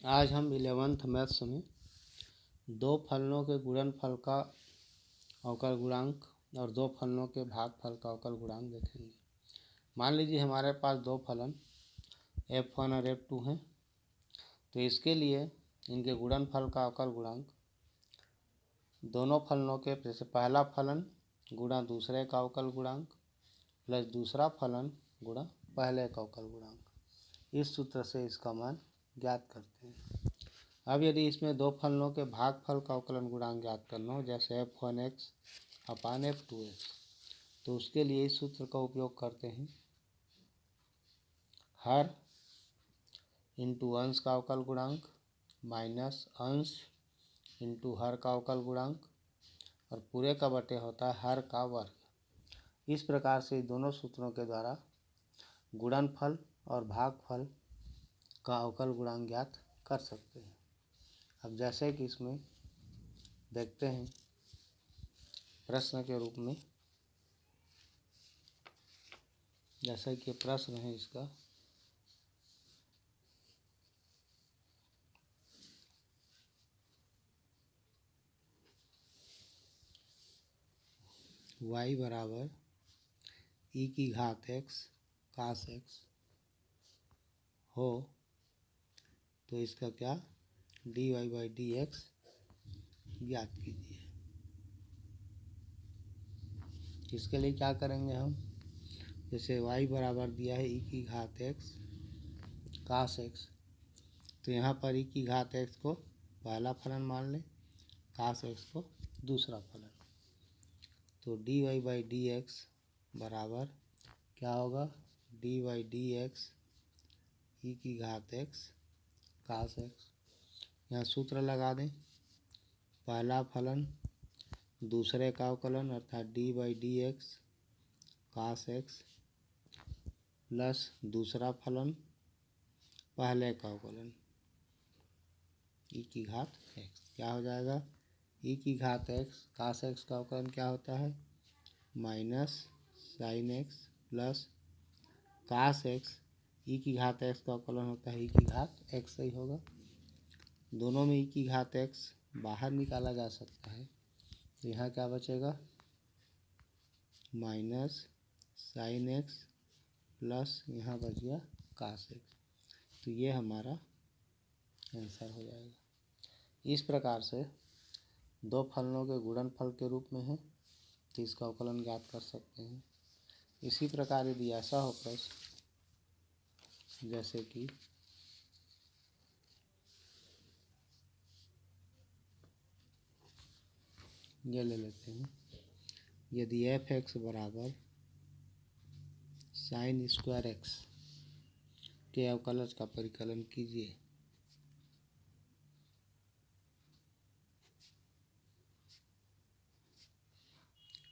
आज हम 11th maths में दो फलनों के गुणनफल का अवकल गुणांक और दो फलनों के भागफल का अवकल गुणांक देखेंगे। मान लीजिए हमारे पास दो फलन f1 और f2 हैं, तो इसके लिए इनके गुणनफल का अवकल गुणांक दोनों फलनों के जैसे पहला फलन गुणा दूसरे का अवकल गुणांक प्लस दूसरा फलन गुणा पहले का अवकल गुणांक, इस सूत्र से इसका मान ज्ञात करते हैं। अब यदि इसमें दो फलनों के भागफल का अवकलन गुणांक ज्ञात करना हो, जैसे f1x अपान f2x, तो उसके लिए इस सूत्र का उपयोग करते हैं। हर इंटू अंश का अवकल गुणांक माइनस अंश इंटू हर का अवकल गुणांक और पूरे का बटे होता है हर का वर्ग। इस प्रकार से दोनों सूत्रों के द्वारा गुणनफल और भागफल का अवकल गुणांक ज्ञात कर सकते हैं। अब जैसे कि इसमें देखते हैं प्रश्न के रूप में, जैसे कि प्रश्न है इसका y बराबर e की घात x cos x हो तो इसका क्या dy बाई dx ज्ञात कीजिए। इसके लिए क्या करेंगे हम, जैसे y बराबर दिया है e की घात x cos x, तो यहाँ पर e की घात x को पहला फलन मान लें, cos x को दूसरा फलन, तो dy बाई dx बराबर क्या होगा dy बाई dx e की घात x cos x। यहाँ सूत्र लगा दें, पहला फलन दूसरे का अवकलन अर्थात D by D X cos x plus दूसरा फलन पहले का अवकलन ई की घात एक्स, क्या हो जाएगा ई की घात एक्स कास एक्स का अवकलन क्या होता है minus sine x plus cos x e की घात एक्स का अवकलन होता है ई की घात एक्स ही होगा। दोनों में ई की घात एक्स बाहर निकाला जा सकता है, तो यहाँ क्या बचेगा माइनस साइन एक्स प्लस यहाँ बच गया कास एक्स, तो ये हमारा आंसर हो जाएगा। इस प्रकार से दो फलनों के गुणनफल के रूप में है, तो इसका अवकलन ज्ञात कर सकते हैं। इसी प्रकार यदि ऐसा हो प्रश्न, जैसे कि ये ले लेते हैं, यदि एफ एक्स बराबर साइन स्क्वायर एक्स के अवकलज का परिकलन कीजिए,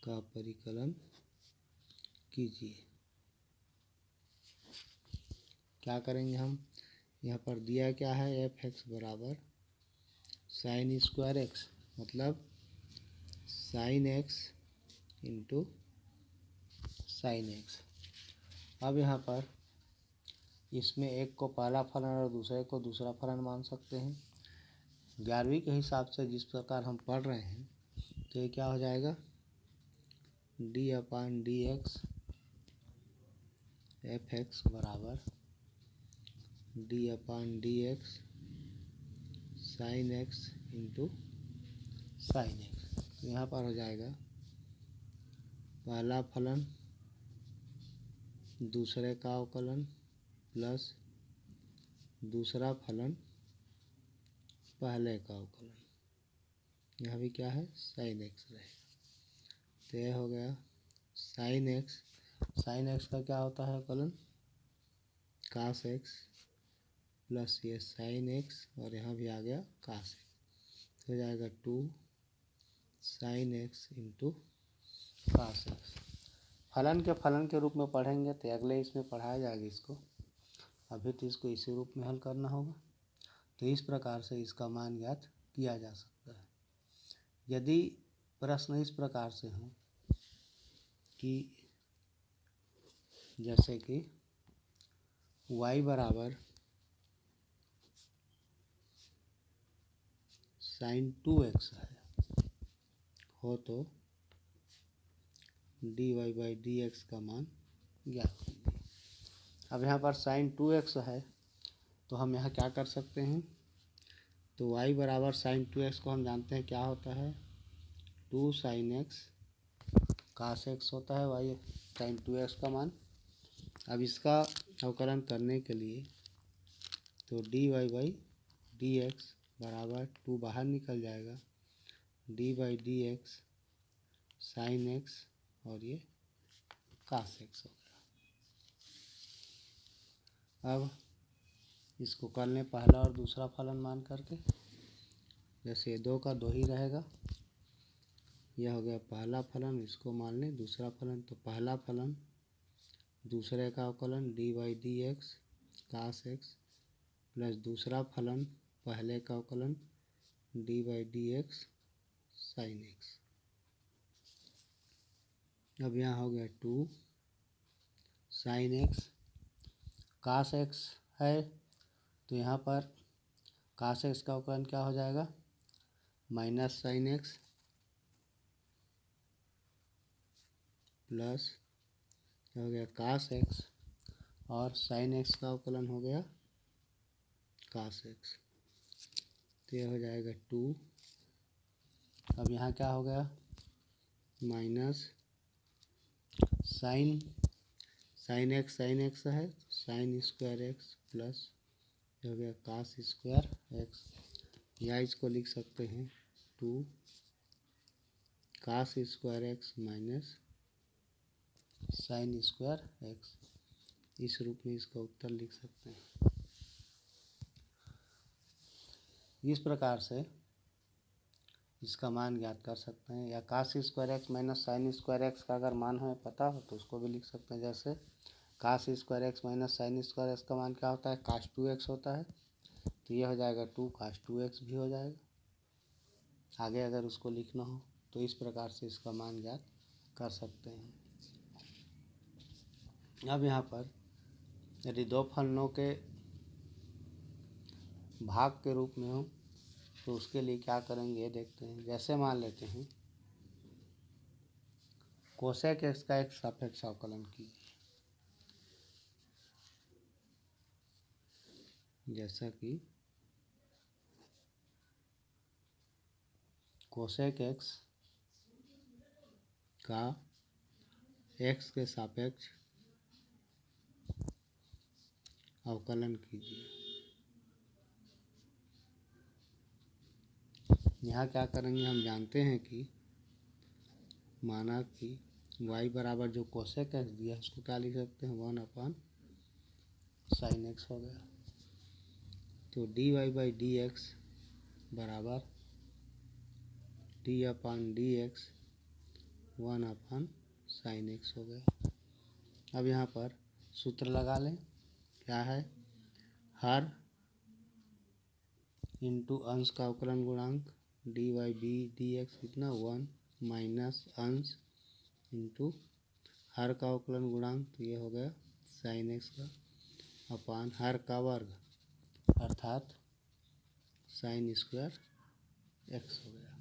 का परिकलन कीजिए। क्या करेंगे हम, यहाँ पर दिया क्या है एफ एक्स बराबर साइन स्क्वायर एक्स मतलब sine x into sine X. अब यहाँ पर इसमें एक को पहला फलन और दूसरे को दूसरा फलन मान सकते हैं। 11वीं के हिसाब से जिस प्रकार हम पढ़ रहे हैं, तो ये क्या हो जाएगा d upon D x F x बराबर D upon D x sine x into sine x. तो यहाँ पर हो जाएगा पहला फलन दूसरे का अवकलन प्लस दूसरा फलन पहले का अवकलन, यहाँ भी क्या है साइन एक्स रहेगा। तो यह हो गया साइन एक्स का क्या होता है अवकलन कास एक्स प्लस ये साइन एक्स और यहाँ भी आ गया कास एक्स, हो जाएगा 2 sine x into cos X. फलन के फलन के रूप में पढ़ेंगे तो अगले इसमें पढ़ाया जाएगा इसको, अभी तो इसको इसी रूप में हल करना होगा। तो इस प्रकार से इसका मान ज्ञात किया जा सकता है। यदि प्रश्न इस प्रकार से हो कि जैसे कि y बराबर साइन 2x है हो तो dy बाई डी एक्स का मान ज्ञात कीजिए। अब यहाँ पर साइन 2x है तो हम यहाँ क्या कर सकते हैं, तो y बराबर साइन 2x को हम जानते हैं क्या होता है, 2 साइन एक्स कास एक्स होता है y साइन 2x का मान। अब इसका अवकलन करने के लिए तो dy बाई डी एक्स बराबर 2 बाहर निकल जाएगा, D by D x sine x और ये कास एक्स हो गया। अब इसको कर लें पहला और दूसरा फलन मान करके, जैसे 2 का 2 ही रहेगा, यह हो गया पहला फलन, इसको मान लें दूसरा फलन। तो पहला फलन दूसरे का अवकलन D by D X cos x plus दूसरा फलन पहले का अवकलन D by D x sine X. अब यहाँ हो गया 2 साइन एक्स कास एक्स है तो यहाँ पर कास एक्स का अवकलन क्या हो जाएगा, माइनस साइन एक्स प्लस हो गया कास एक्स और साइन एक्स का अवकलन हो गया कास एक्स, तो यह हो जाएगा 2। अब यहाँ क्या हो गया, माइनस साइन साइन एक्स है साइन स्क्वायर एक्स प्लस हो गया कास स्क्वायर एक्स, या इसको लिख सकते हैं 2 cos square X minus sine square X. इस रूप में इसका उत्तर लिख सकते हैं। इस प्रकार से इसका मान ज्ञात कर सकते हैं, या cos square X minus sine square X का अगर मान हमें पता हो तो उसको भी लिख सकते हैं। जैसे cos square X minus sine square X का मान क्या होता है, कास 2x होता है, तो ये हो जाएगा 2 कास 2x भी हो जाएगा। आगे अगर उसको लिखना हो तो इस प्रकार से इसका मान ज्ञात कर सकते हैं। अब यहाँ पर यदि दो फलनों के भाग के रूप में हो तो उसके लिए क्या करेंगे देखते हैं। जैसे मान लेते हैं कोसेक एक्स का एक सापेक्ष अवकलन कीजिए, जैसा कि कोसेक एक्स का एक्स के सापेक्ष अवकलन कीजिए। यहाँ क्या करेंगे, हम जानते हैं कि माना कि y बराबर जो कोसेक एक्स दिया है उसको क्या लिख सकते हैं, 1 अपान साइन एक्स हो गया। तो D Y by D x बराबर D upon D x 1 upon sine x हो गया। अब यहाँ पर सूत्र लगा लें, क्या है, हर इंटू अंश का अवकलन गुणांक D Y by D X कितना 1 माइनस अंश इंटू हर का अवकलन गुणांक, तो ये हो गया साइन एक्स का अपान हर का वर्ग अर्थात साइन स्क्वायर एक्स हो गया।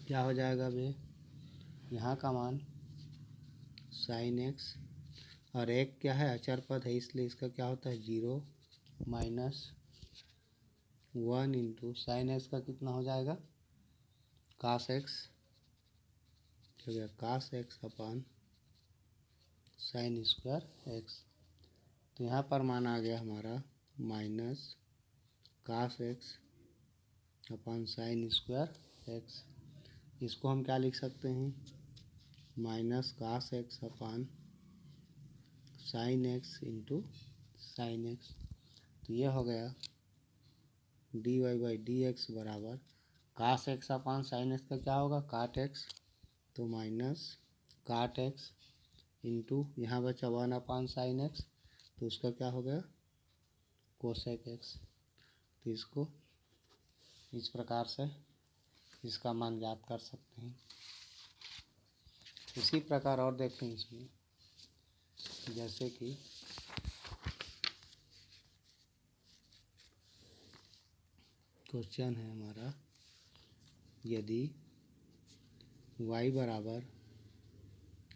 क्या हो जाएगा बे, यहाँ का मान साइन एक्स और एक क्या है अचर पद है इसलिए इसका क्या होता है 0 माइनस 1 इंटू साइन एक्स का कितना हो जाएगा कास एक्स हो गया, cos x upon sine square x. तो यहाँ पर मान आ गया हमारा minus cos x upon sine square x. इसको हम क्या लिख सकते हैं, minus cos x upon sine x into sine x. तो ये हो गया d Y by D x बराबर cos x upon sine x का क्या होगा काट एक्स, तो माइनस काट एक्स इंटू यहाँ बचा 1 अपान साइन एक्स, तो उसका क्या हो गया कोसेक एक्स। तो इसको इस प्रकार से इसका मान ज्ञात कर सकते हैं। इसी प्रकार और देखें इसमें, जैसे कि क्वेश्चन है हमारा, यदि y बराबर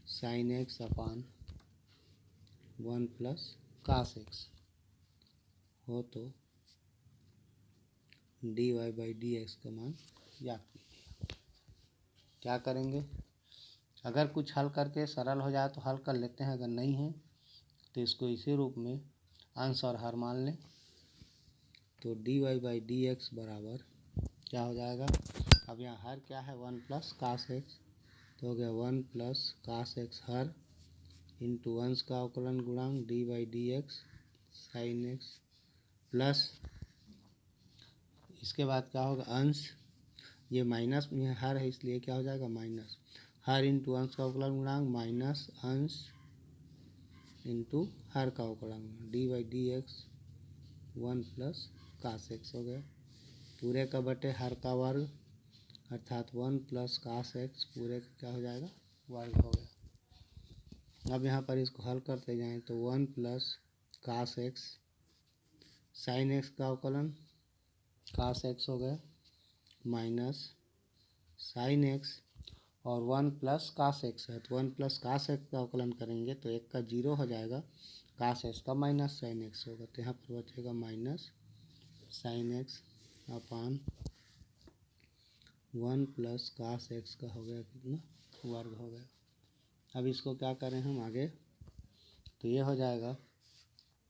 sine x upon 1 plus cos x हो तो dy बाई डी एक्स का मान ज्ञात कीजिए। क्या करेंगे, अगर कुछ हल करके सरल हो जाए तो हल कर लेते हैं, अगर नहीं है तो इसको इसी रूप में अंश और हर मान लें। तो dy बाई डी एक्स बराबर क्या हो जाएगा, अब यहाँ हर क्या है 1 प्लस कास एक्स, तो हो गया 1 प्लस कास एक्स हर इंटू अंश का अवकलन गुणांक d by D x sine x plus, इसके बाद क्या होगा अंश, ये माइनस में हर है इसलिए क्या हो जाएगा माइनस हर इंटू अंश का अवकलन गुणांक माइनस अंश इंटू हर का अवकलन D by D x 1 plus cos x हो गया, पूरे का बटे हर का वर्ग अर्थात 1 प्लस कास एक्स पूरे का क्या हो जाएगा वर्ग हो गया। अब यहाँ पर इसको हल करते जाएं तो 1 plus cos X sine x का अवकलन कास एक्स हो गया माइनस साइन एक्स और 1 प्लस कास एक्स है तो 1 प्लस कास एक्स का अवकलन करेंगे तो एक का 0 हो जाएगा, कास एक्स का माइनस साइन एक्स होगा, तो यहाँ पर बचेगा minus sine x upon 1 plus cos x का हो गया कितना वर्ग हो गया। अब इसको क्या करें हम आगे, तो ये हो जाएगा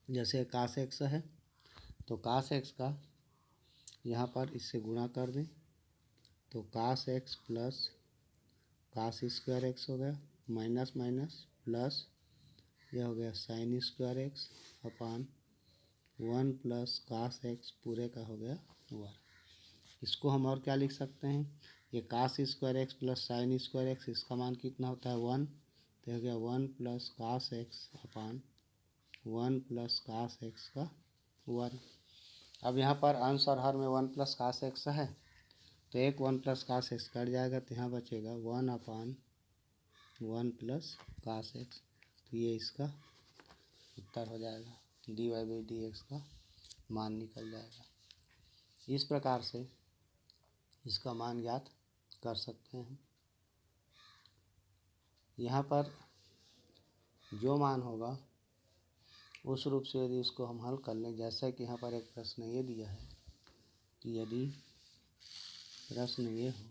जैसे कास एक्स है तो कास एक्स का यहाँ पर इससे गुणा कर दें तो cos x plus cos square x हो गया माइनस माइनस प्लस यह हो गया sine square x upon 1 plus cos x पूरे का हो गया वर्ग। इसको हम और क्या लिख सकते हैं, ये cos square X plus sine square X इसका मान कितना होता है 1, तो हो गया 1 plus cos x upon 1 plus cos x का वर्ग। अब यहाँ पर अंश और हर में 1 प्लस कास एक्स है तो एक 1 प्लस कास एक्स कट जाएगा तो यहाँ बचेगा 1 अपान 1 प्लस कास एक्स, तो ये इसका उत्तर हो जाएगा, D Y by D X का मान निकल जाएगा। इस प्रकार से इसका मान ज्ञात कर सकते हैं। यहाँ पर जो मान होगा उस रूप से यदि इसको हम हल कर लें, जैसा कि यहाँ पर एक प्रश्न ये दिया है कि यदि प्रश्न ये हो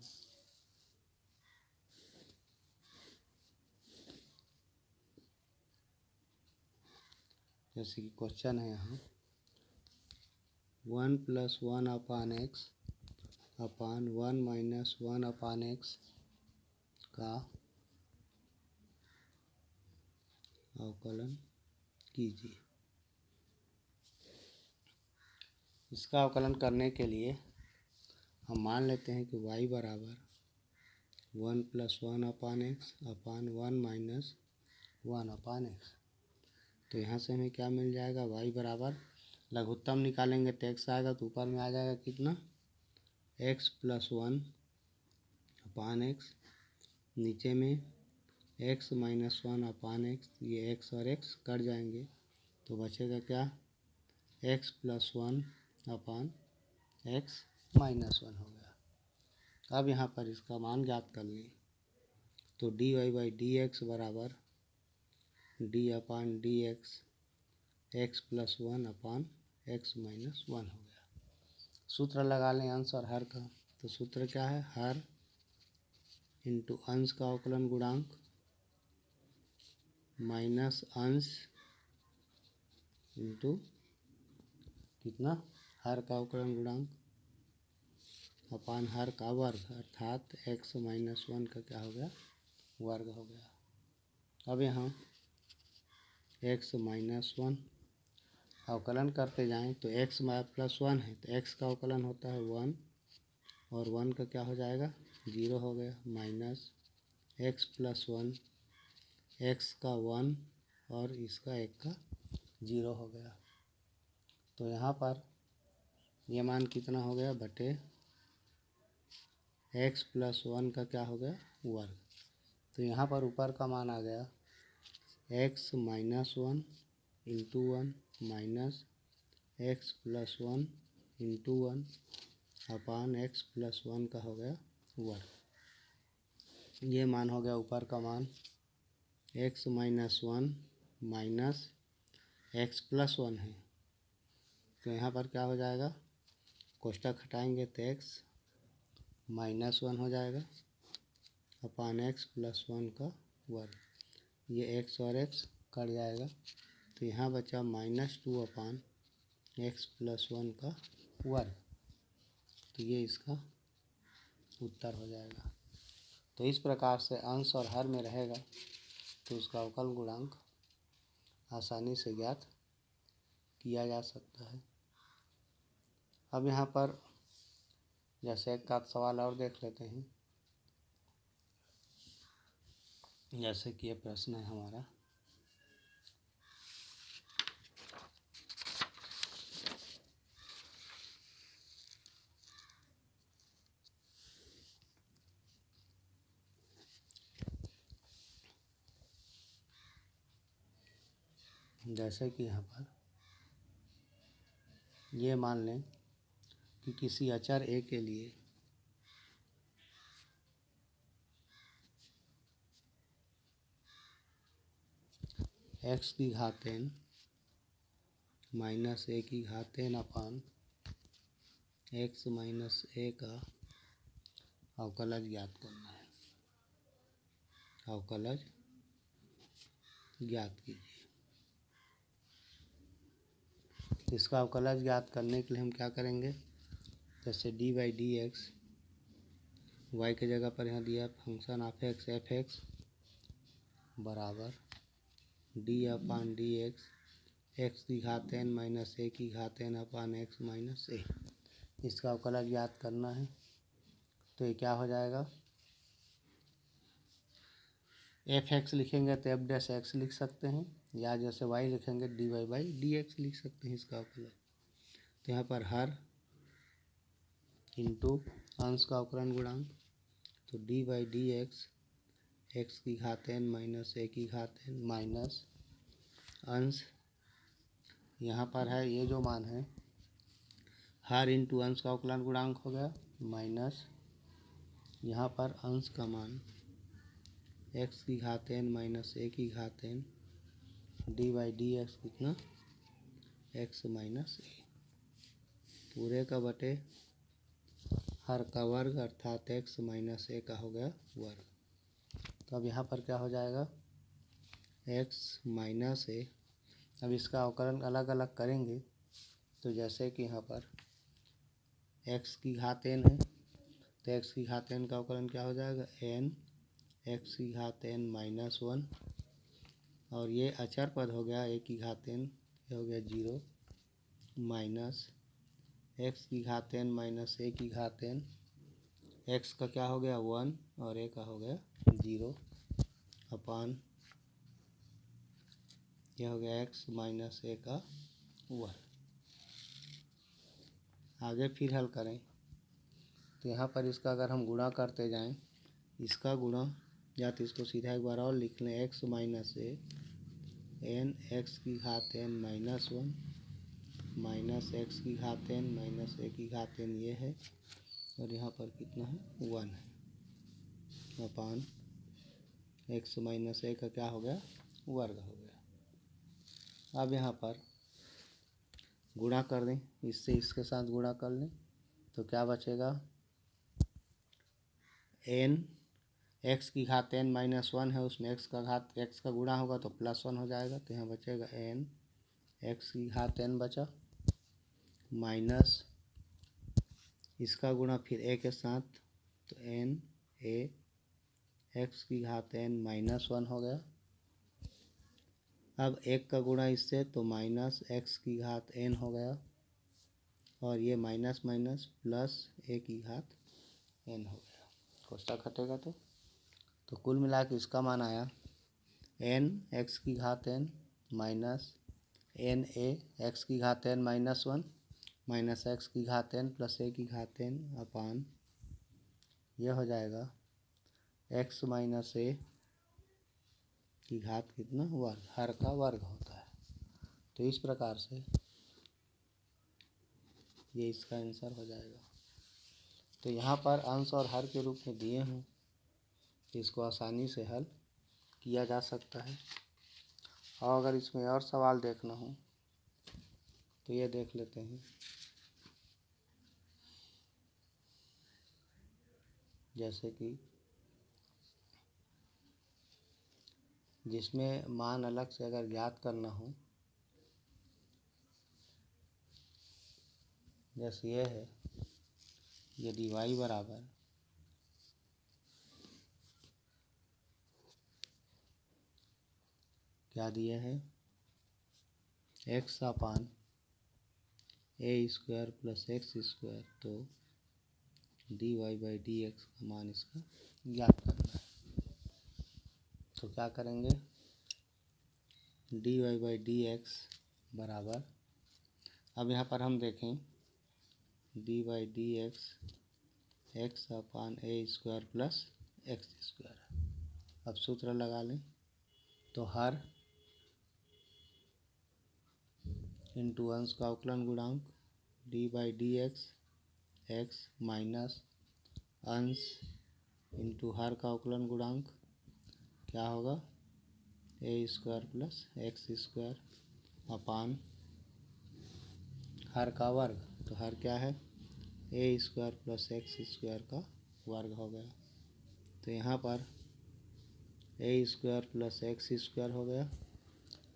जैसे कि क्वेश्चन है यहाँ 1 plus 1 upon x upon 1 minus 1 upon x का अवकलन कीजिए। इसका अवकलन करने के लिए हम मान लेते हैं कि y बराबर 1 plus 1 upon x upon 1 minus 1 upon x, तो यहाँ से हमें क्या मिल जाएगा, y बराबर लघुत्तम निकालेंगे तो x आएगा तो ऊपर में आ जाएगा कितना x प्लस 1 अपान एक्स, नीचे में x माइनस 1 अपान एक्स, ये x और x कट जाएंगे तो बचेगा क्या x प्लस 1 अपान x माइनस 1 हो गया। अब यहाँ पर इसका मान ज्ञात कर लें तो D Y by D x बराबर D upon D X X plus 1 upon X minus 1 हो गया। सूत्र लगा लें अंश और हर का, तो सूत्र क्या है हर इंटू अंश का अवकलन गुणांक माइनस अंश इंटू कितना हर का अवकलन गुणांक अपान हर का वर्ग अर्थात x माइनस 1 का क्या हो गया वर्ग हो गया। अब यहाँ x माइनस 1 अवकलन करते जाएं तो x प्लस 1 है तो x का अवकलन होता है 1 और 1 का क्या हो जाएगा 0 हो गया माइनस x प्लस 1 x का 1 और इसका 1 का 0 हो गया। तो यहाँ पर ये मान कितना हो गया बटे x प्लस 1 का क्या हो गया वर्ग, तो यहाँ पर ऊपर का मान आ गया x minus 1 into 1 minus x plus 1 into 1 upon x plus one का हो गया वर्ग। ये मान हो गया ऊपर का मान x minus one minus x plus one है, तो यहाँ पर क्या हो जाएगा, कोष्टक हटाएंगे तो एक्स माइनस वन हो जाएगा अपान एक्स प्लस वन का वर्ग। ये एक्स और एक्स कट जाएगा, तो यहाँ बचा minus two upon x plus one का वर्ग। तो ये इसका उत्तर हो जाएगा। तो इस प्रकार से अंश और हर में रहेगा तो उसका अवकल गुणांक आसानी से ज्ञात किया जा सकता है। अब यहाँ पर जैसे एक का सवाल और देख लेते हैं। जैसे कि ये प्रश्न है हमारा, जैसे कि यहाँ पर ये मान लें कि किसी अचर ए के लिए एक्स की घात n माइनस ए की घात n अपान एक्स माइनस ए का अवकलज ज्ञात करना है। अवकलज ज्ञात कीजिए। इसका अवकलज ज्ञात करने के लिए हम क्या करेंगे, जैसे D by D X, Y के जगह पर यहाँ दिया function of X F x बराबर D upon D X X की घात n माइनस ए की घात n upon X minus A. इसका अवकलज ज्ञात करना है, तो ये क्या हो जाएगा, एफ एक्स लिखेंगे तो एफ डैश एक्स लिख सकते हैं, या जैसे वाई लिखेंगे D Y by D X लिख सकते हैं इसका अवकलज। तो यहाँ पर हर इंटू अंश का अवकलन गुणांक, तो D by D X X की घात n माइनस ए की घात n माइनस अंश, यहाँ पर है ये जो मान है हर इंटू अंश का अवकलन गुणांक हो गया माइनस यहाँ पर अंश का मान एक्स की घात n माइनस ए की घात n D by D X कितना एक्स माइनस ए पूरे का बटे हर का वर्ग अर्थात एक्स माइनस ए का हो गया वर्ग। तो अब यहाँ पर क्या हो जाएगा, एक्स माइनस ए। अब इसका अवकलन अलग अलग करेंगे, तो जैसे कि यहाँ पर एक्स की घात n है, तो एक्स की घात n का अवकलन क्या हो जाएगा, n एक्स की घात n माइनस वन, और ये अचर पद हो गया ए की घात n, ये हो गया 0 माइनस एक्स की घात n माइनस ए की घात n, एक्स का क्या हो गया 1 और ए का हो गया 0 अपान यह हो गया एक्स माइनस ए का वर्ग। आगे फिर हल करें, तो यहाँ पर इसका अगर हम गुणा करते जाएं, इसका गुणा या तो इसको सीधा एक बार और लिख लें, x minus A N x की घात n minus one minus x की घात n माइनस ए की घात n ये है, और यहाँ पर कितना है 1 है अपान एक्स माइनस ए का क्या हो गया वर्ग हो गया। अब यहाँ पर गुणा कर दें, इससे इसके साथ गुणा कर लें, तो क्या बचेगा, n एक्स की घात n माइनस वन है, उसमें एक्स का गुणा होगा तो प्लस वन हो जाएगा, तो यहाँ बचेगा n एक्स की घात n बचा माइनस इसका गुणा फिर ए के साथ, तो n ए एक्स की घात n माइनस वन हो गया। अब एक का गुणा इससे तो माइनस एक्स की घात n हो गया, और ये माइनस माइनस प्लस ए की घात n हो गया, कोष्टक हटेगा तो कुल मिला के इसका मान आया n एक्स की घात n माइनस n ए एक्स की घात n minus one minus x की घात n प्लस ए की घात n अपान यह हो जाएगा एक्स माइनस ए की घात कितना वर्ग, हर का वर्ग होता है। तो इस प्रकार से ये इसका आंसर हो जाएगा। तो यहाँ पर अंश और हर के रूप में दिए हैं, तो इसको आसानी से हल किया जा सकता है। और अगर इसमें और सवाल देखना हो तो ये देख लेते हैं। जैसे कि जिसमें मान अलग से अगर ज्ञात करना हो, जैसे ये है, यदि y बराबर क्या दिया है, x upon a square plus x square, तो dy बाई डी एक्स का मान इसका ज्ञात करना है। तो क्या करेंगे, dy बाई डी एक्स बराबर, अब यहाँ पर हम देखें D by D x upon a square plus x square. अब सूत्र लगा लें, तो हर इंटू अंश का अवकलन गुणांक d by D x minus अंश इंटू हर का अवकलन गुणांक क्या होगा, a square plus x square upon हर का वर्ग, तो हर क्या है, a square plus x square का वर्ग हो गया। तो यहाँ पर a square plus x square हो गया,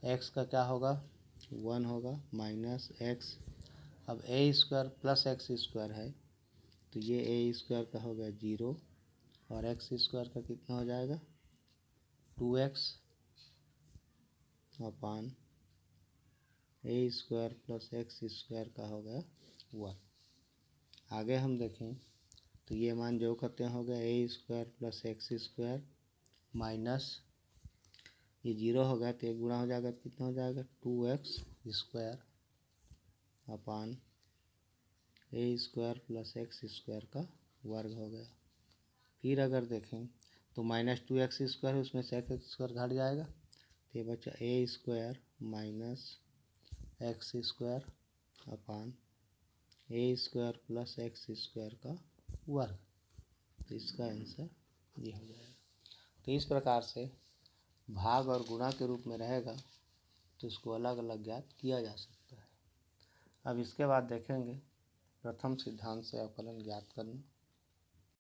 एक्स का क्या होगा, 1 होगा, माइनस एक्स, अब ए स्क्वायर प्लस एक्स स्क्वायर है तो ये ए स्क्वायर का हो गया 0, और एक्स स्क्वायर का कितना हो जाएगा, 2x upon a square plus x square का हो गया 1। आगे हम देखें तो ये मान जो करते हो गया a square plus x square minus ये 0 हो गया तो एक गुणा हो जाएगा, कितना हो जाएगा, 2x square upon a square plus x square का वर्ग हो गया। फिर अगर देखें तो माइनस 2x स्क्वायर है, उसमें से एक्स स्क्वायर घट जाएगा, तो ये बचा a square minus x square upon a square plus x square का वर्ग। तो इसका आंसर ये हो जाएगा। तो इस प्रकार से भाग और गुणा के रूप में रहेगा तो इसको अलग अलग ज्ञात किया जा सकता है। अब इसके बाद देखेंगे प्रथम सिद्धांत से अवकलन ज्ञात करना।